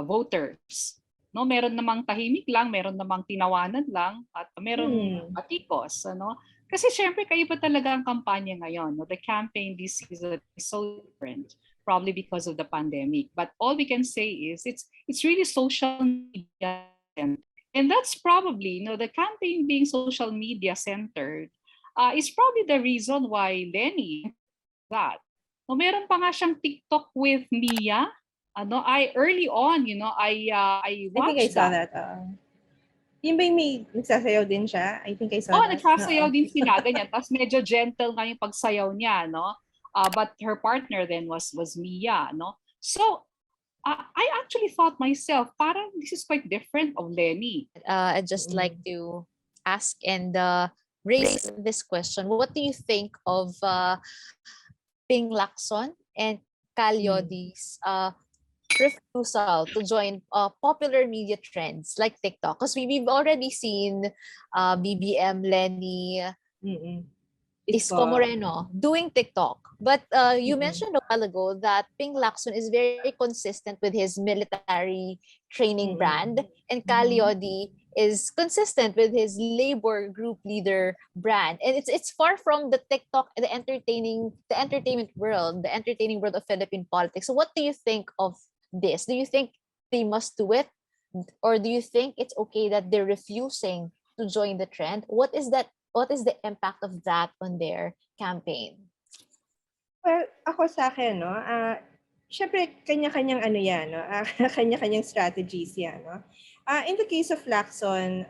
voters. No, meron namang tahimik lang, meron namang tinawanan lang, at meron batikos, ano? Kasi syempre kaiba talaga ang kampanya ngayon, no? The campaign this season is so different, probably because of the pandemic. But all we can say is it's really social media, and that's probably, the campaign being social media centered is probably the reason why Lenny that. No, meron pa nga siyang TikTok with Mia. I early on, I I think I watched saw that. that. Yung ba yung may nagsasayaw din siya? I think I saw that. Nagsasayaw din sila, ganyan. Tapos medyo gentle nga yung pagsayaw niya, no? But her partner then was Mia, no? So, I actually thought myself, parang this is quite different of Lenny. I'd just like to ask and raise this question. What do you think of Ping Lacson and Calyodi's refusal to join popular media trends like TikTok? Because we've already seen BBM, Lenny, Isko Moreno doing TikTok. But you mentioned a while ago that Ping Lacson is very consistent with his military training brand, and Calyodi is consistent with his labor group leader brand. And it's far from the TikTok, the entertainment world, the entertaining world of Philippine politics. So what do you think of this? Do you think they must do it? Or do you think it's okay that they're refusing to join the trend? What is the impact of that on their campaign? Well, ako sa akin, no, syempre kanya-kanyang ano yan, no, kanya-kanyang strategies yan, no. In the case of Lacson,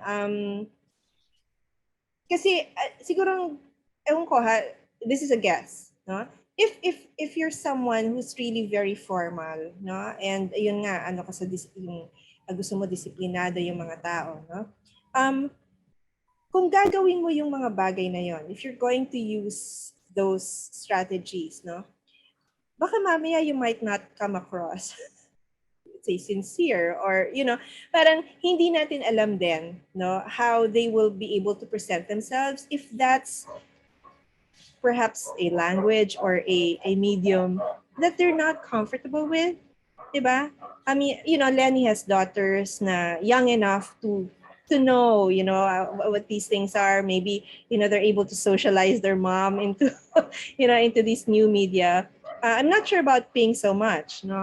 kasi siguro, ewan ko ha, this is a guess, no. If you're someone who's really very formal, no, and yun nga, ano ka sa yung gusto mo disiplinado yung mga tao, no. Kung gagawin mo yung mga bagay na yon, if you're going to use those strategies, no, baka mamaya you might not come across, let's say, sincere, or, parang hindi natin alam din, no, how they will be able to present themselves if that's perhaps a language or a medium that they're not comfortable with, diba? I mean, Lenny has daughters na young enough to know, what these things are. Maybe, they're able to socialize their mom into, into this new media. I'm not sure about Ping so much, no?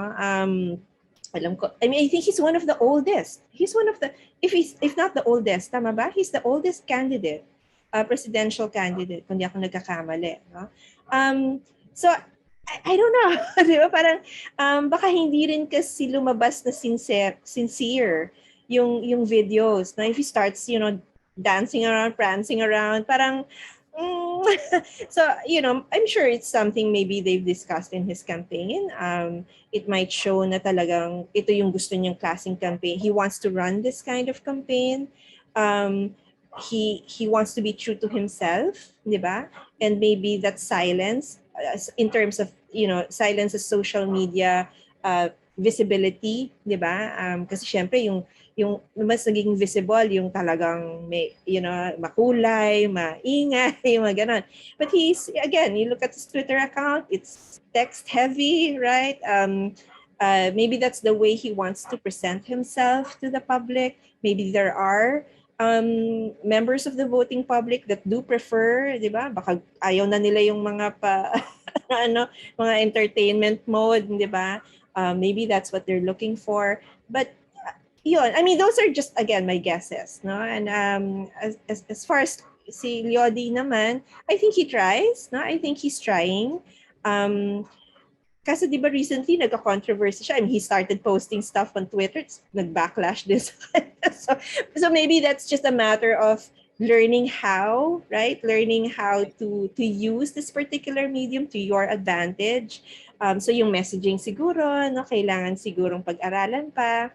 Alam ko, I mean, I think he's one of the oldest. He's one of the, if not the oldest, tama ba? He's the oldest candidate, presidential candidate, kung di ako nagkakamali, no? So, I don't know, di ba? Parang, baka hindi rin kasi lumabas na sincere yung videos. Now, if he starts, dancing around, prancing around, parang, so, I'm sure it's something maybe they've discussed in his campaign. It might show na talagang ito yung gusto niyang klaseng campaign. He wants to run this kind of campaign. He wants to be true to himself, di ba? And maybe that silence, in terms of, silence as social media visibility, di ba? Kasi syempre yung mas naging visible yung talagang may, makulay, maingay, mga ganon. But again, you look at his Twitter account, it's text heavy, right? Maybe that's the way he wants to present himself to the public. Maybe there are members of the voting public that do prefer, di ba? Baka ayaw na nila yung mga mga entertainment mode, di ba? Maybe that's what they're looking for. But yun, I mean, those are just, again, my guesses, no? And as far as si Leody naman, I think he tries, no? I think he's trying. Kasi di ba recently, nagka-controversy siya. I mean, he started posting stuff on Twitter. Nag-backlash this. So maybe that's just a matter of learning how, right? Learning how to use this particular medium to your advantage. So yung messaging siguro, no? Kailangan sigurong pag-aralan pa.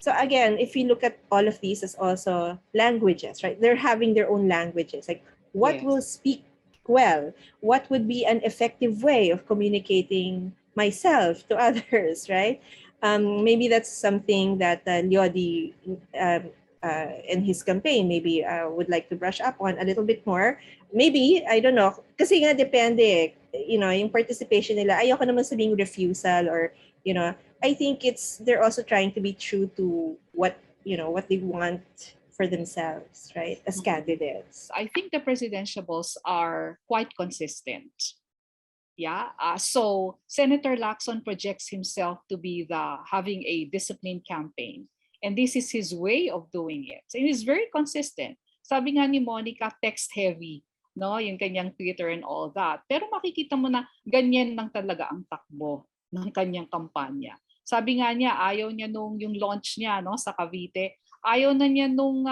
So again, if you look at all of these as also languages, right? They're having their own languages. Like what Yes. will speak well? What would be an effective way of communicating myself to others, right? Maybe that's something that Lyodi in his campaign maybe would like to brush up on a little bit more. Maybe, I don't know, kasi nga depende eh. You know, yung participation nila, ayoko naman sabing refusal or, you know, I think they're also trying to be true to what, you know, what they want for themselves, right? As candidates. I think the presidentiables are quite consistent. Yeah. So Senator Lacson projects himself to be the having a disciplined campaign. And this is his way of doing it. And he's very consistent. Sabi nga ni Monica, text heavy, no? Yung kanyang Twitter and all that. Pero makikita mo na ganyan lang talaga ang takbo ng kanyang kampanya. Sabi nga niya, ayaw niya nung yung launch niya, no, sa Cavite. Ayaw na niya nung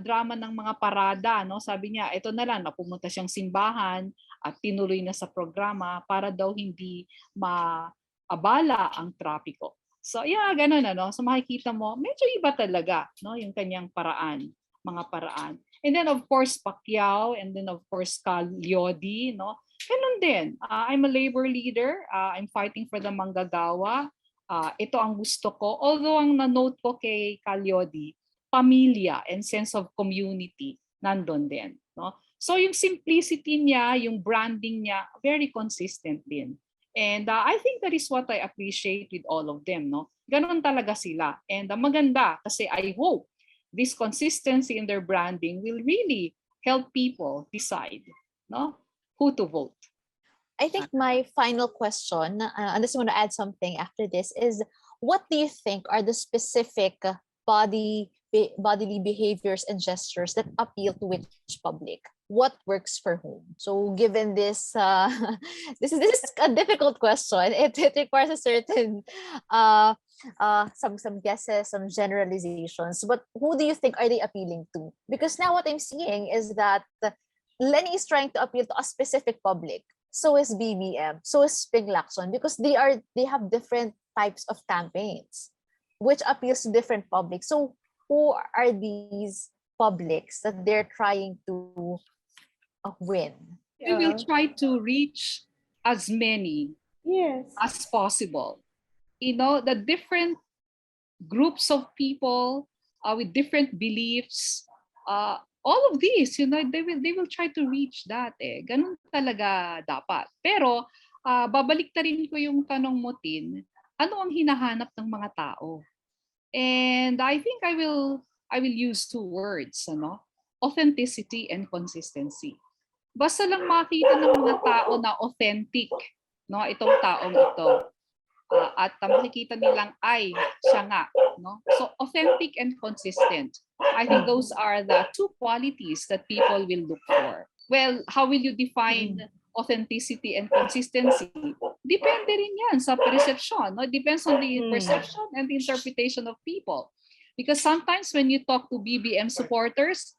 drama ng mga parada, no? Sabi niya, ito na lang, napumunta siyang simbahan at tinuloy na sa programa para daw hindi maabala ang trapiko. So yeah, ganun ano. So makikita mo, medyo iba talaga, no, yung kanyang paraan, mga paraan. And then of course Pacquiao, and then of course Lyodi, no. Ganun din. I'm a labor leader. I'm fighting for the manggagawa. Ito ang gusto ko. Although ang na-note ko kay Lyodi, pamilya and sense of community nandun din, no. So yung simplicity niya, yung branding niya, very consistent din. And I think that is what I appreciate with all of them, no. Ganon talaga sila. And maganda kasi I hope this consistency in their branding will really help people decide, no, who to vote. I think my final question, I just want to add something after this, is what do you think are the specific bodily behaviors and gestures that appeal to which public? What works for whom? So given this, this is a difficult question. It requires a certain some guesses, some generalizations. But who do you think are they appealing to? Because now what I'm seeing is that Lenny is trying to appeal to a specific public. So is BBM. So is Spring Lacson, because they have different types of campaigns, which appeals to different publics. So who are these publics that they're trying to win? We will try to reach as many as possible. You know, the different groups of people with different beliefs, all of these, you know, they will try to reach that. Ganun talaga dapat. Pero babalik na rin ko yung tanong mo, Tin, ano ang hinahanap ng mga tao? And I think I will use two words, ano? Authenticity and consistency. Basta lang makita ng mga tao na authentic, no, itong taong ito. At makikita nilang ay siya nga, no? So authentic and consistent. I think those are the two qualities that people will look for. Well, how will you define authenticity and consistency? Depende rin yan sa perception, no? It depends on the perception and the interpretation of people. Because sometimes when you talk to BBM supporters,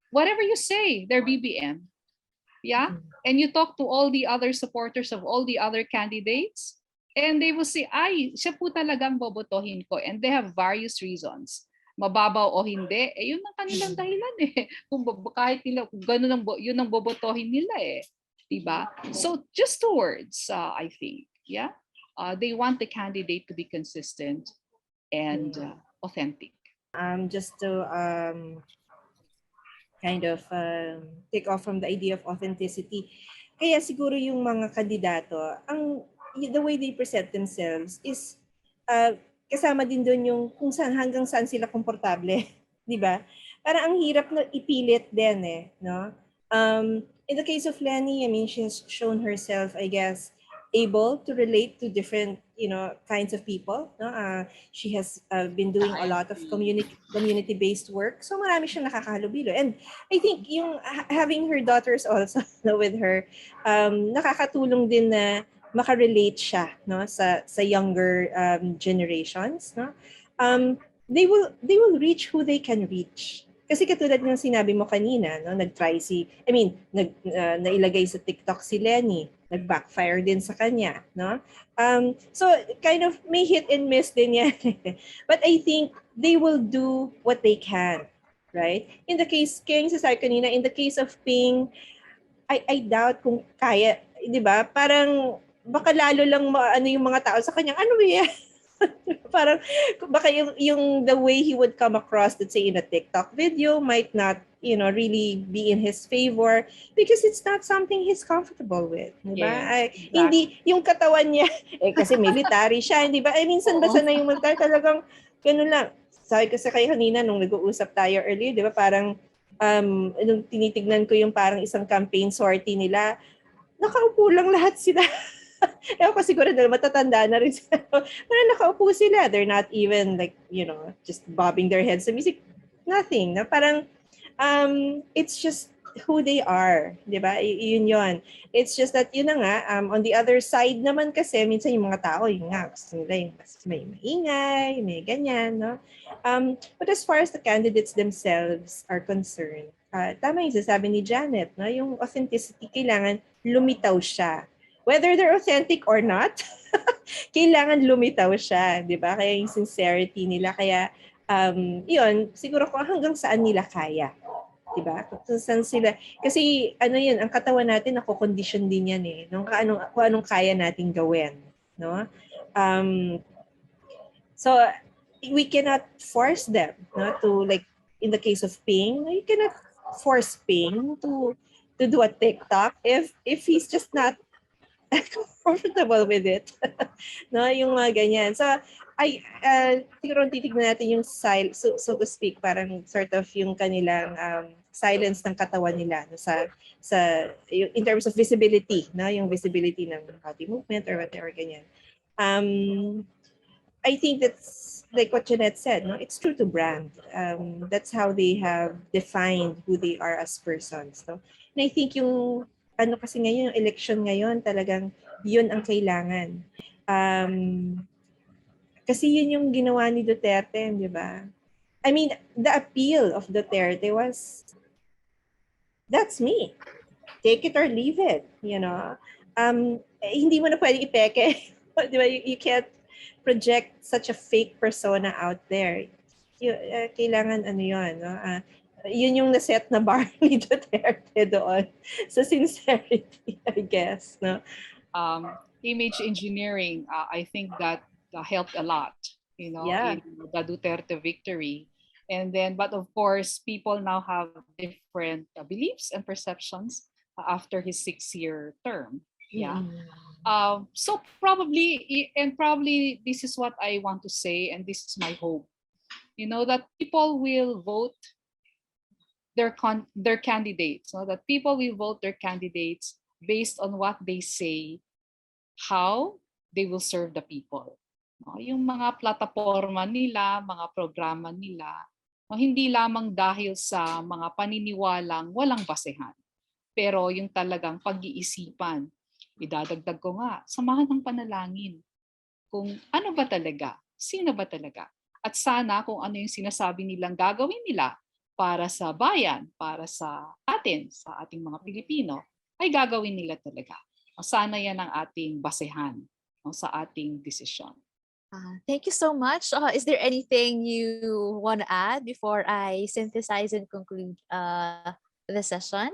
whatever you say, they're BBM. Yeah? And you talk to all the other supporters of all the other candidates, and they will say, ay, siya po talagang bobotohin ko. And they have various reasons. Mababaw o hindi, yun ang kanilang dahilan eh. Kung kahit nila, kung ganun yun ang bobotohin nila eh. Diba? So just two words, I think. Yeah? They want the candidate to be consistent and authentic. Just to kind of take off from the idea of authenticity. Kaya siguro yung mga kandidato, the way they present themselves is kasama din doon yung kung saan hanggang saan sila komportable, 'di ba? Para ang hirap na ipilit din eh, no? In the case of Lenny, I mean, she's shown herself, I guess, able to relate to different, you know, kinds of people. No? She has been doing a lot of community-based work. So marami siyang nakakahalubilo. And I think yung having her daughters also with her, nakakatulong din na makarelate siya, no, sa younger generations. No? They will reach who they can reach. Kasi katulad ng sinabi mo kanina, no, nailagay sa TikTok si Lenny, nag-backfire din sa kanya, no? So kind of may hit and miss din yan. But I think they will do what they can, right? In the case, kaya yung sasabi kanina, in the case of Ping, I doubt kung kaya, di ba? Parang baka lalo lang ano yung mga tao sa kanya, ano ba yan? Parang baka yung the way he would come across, let's say in a TikTok video, might not, really be in his favor because it's not something he's comfortable with, di ba? Yes, Hindi exactly. yung katawan niya kasi military siya, di ba? Minsan Oo. basta na yung military talagang ganun lang. Sabi ko sa kayo kanina nung nag-uusap tayo earlier, di ba? Parang nung tinitignan ko yung parang isang campaign sortie nila, nakaupo lang lahat sila. Ewan ko siguro dahil matatanda na rin sila. Parang nakaupo sila. They're not even like, just bobbing their heads sa music. Nothing. Na parang, it's just who they are. Di ba? Yun yun. It's just that, yun na nga, on the other side naman kasi, minsan yung mga tao, yun nga, gusto nila yung may maingay, may ganyan, no? But as far as the candidates themselves are concerned, tama yung sasabi ni Janet, no? Yung authenticity, kailangan lumitaw siya. Whether they're authentic or not, kailangan lumitaw siya, di ba? Kaya yung sincerity nila, kaya yun, siguro kung hanggang saan nila kaya. Di ba? Kung saan sila, kasi yun, ang katawan natin, nako-condition din yan eh. Kung anong kaya nating gawin. No? So, we cannot force them, no? To like, in the case of Ping, you cannot force Ping to do a TikTok if he's just not comfortable with it. No, yung mga ganyan. So, siguro titignan natin yung so to speak, parang sort of yung kanilang silence ng katawan nila no, sa in terms of visibility, no, yung visibility ng body movement or whatever ganyan. I think that's like what Jannette said, no? It's true to brand. That's how they have defined who they are as persons, no? And I think yung kasi ngayon, yung election ngayon, talagang yun ang kailangan. Kasi yun yung ginawa ni Duterte, di ba? I mean, the appeal of Duterte was, that's me. Take it or leave it, hindi mo na pwedeng ipeke. Di ba? You can't project such a fake persona out there. Kailangan yun, no? Yun yung naset na bar ni Duterte doon sa sincerity, I guess, no? Image engineering, I think that helped a lot, Yeah. in the Duterte victory. And then, but of course, people now have different beliefs and perceptions after his 6-year term. Yeah. So probably this is what I want to say, and this is my hope, that people will vote their candidates, that people will vote their candidates based on what they say, how they will serve the people. Yung mga plataforma nila, mga programa nila, hindi lamang dahil sa mga paniniwalang walang basehan, pero yung talagang pag-iisipan. Idadagdag ko nga, samahan ng panalangin. Kung ano ba talaga, sino ba talaga, at sana kung ano yung sinasabi nilang gagawin nila para sa bayan, para sa atin, sa ating mga Pilipino, ay gagawin nila talaga. Sana yan ang ating basehan sa ating desisyon. Thank you so much. Is there anything you want to add before I synthesize and conclude the session?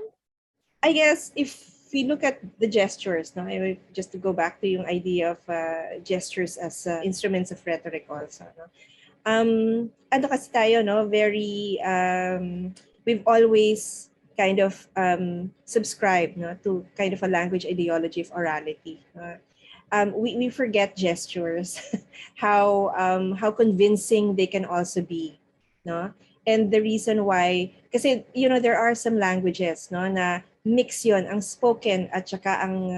I guess if we look at the gestures, no, just to go back to yung idea of gestures as instruments of rhetoric also, no? Kasi tayo, no, very, we've always kind of subscribed, no, to kind of a language ideology of orality. We forget gestures, how convincing they can also be, no? And the reason why, kasi, there are some languages, no, na mix yon ang spoken at saka ang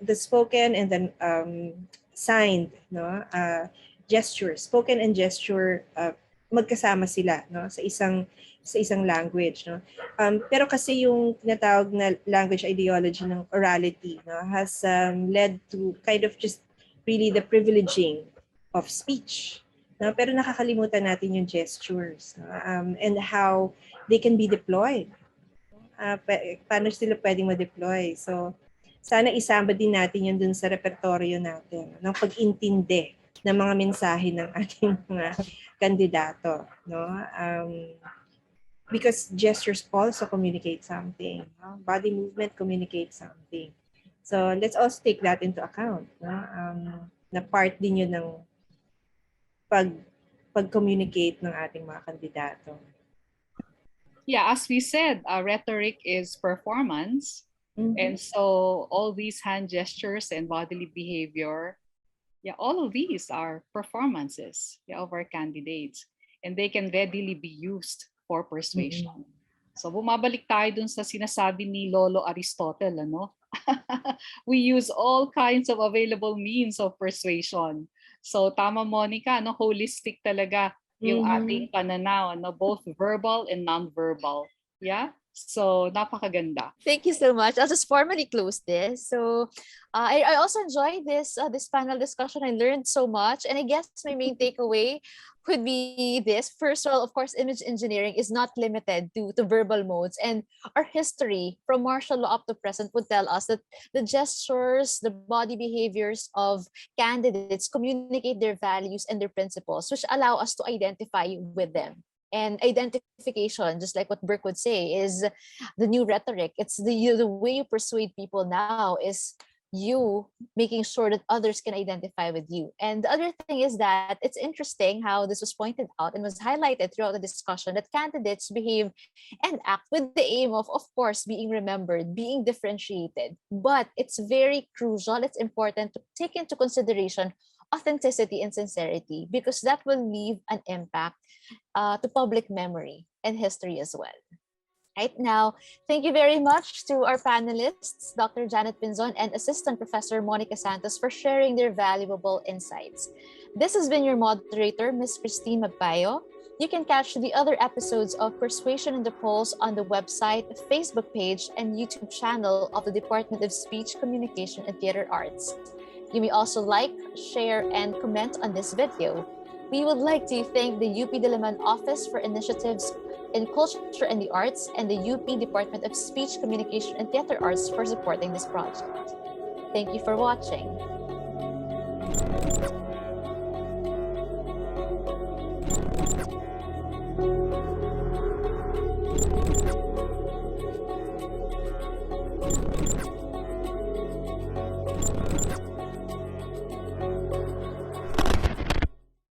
the spoken and then signed, no, gesture, spoken and gesture, magkasama sila, no, sa isang language, no. Pero kasi yung tinatawag na language ideology ng orality, no, has led to kind of just really the privileging of speech, No? Pero nakakalimutan natin yung gestures, no? And how they can be deployed. Paano sila pwedeng ma-deploy? So, sana isama din natin yun dun sa repertoryo natin ng pag-intindi ng mga mensahe ng ating mga kandidato. No? Because gestures also communicate something. No? Body movement communicates something. So, let's also take that into account. No? Na part din yun ng pag-communicate ng ating mga kandidato. Yeah, as we said, rhetoric is performance. And so all these hand gestures and bodily behavior, yeah, all of these are performances, yeah, of our candidates. And they can readily be used for persuasion. So bumabalik tayo dun sa sinasabi ni Lolo Aristotle, ano? We use all kinds of available means of persuasion. So tama, Monica, no, holistic talaga yung ating pananaw, no, both verbal and non-verbal. Yeah? So napakaganda. Thank you so much. I'll just formally close this. So I also enjoyed this panel discussion. I learned so much. And I guess my main takeaway could be this. First of all, of course, image engineering is not limited to verbal modes. And our history from martial law up to present would tell us that the gestures, the body behaviors of candidates communicate their values and their principles, which allow us to identify with them. And identification, just like what Burke would say, is the new rhetoric. It's the way you persuade people now is you making sure that others can identify with you. And the other thing is that it's interesting how this was pointed out and was highlighted throughout the discussion that candidates behave and act with the aim of course, being remembered, being differentiated. But it's very crucial, it's important to take into consideration authenticity and sincerity, because that will leave an impact to public memory and history as well. Right now, thank you very much to our panelists, Dr. Jannette Pinzon and Assistant Professor Monica Santos, for sharing their valuable insights. This has been your moderator, Ms. Christine Magpayo. You can catch the other episodes of Persuasion in the Polls on the website, Facebook page, and YouTube channel of the Department of Speech Communication and Theater Arts. You may also like, share, and comment on this video. We would like to thank the UP Diliman Office for initiatives in culture and the arts, and the UP Department of Speech Communication and Theater Arts for supporting this project. Thank you for watching.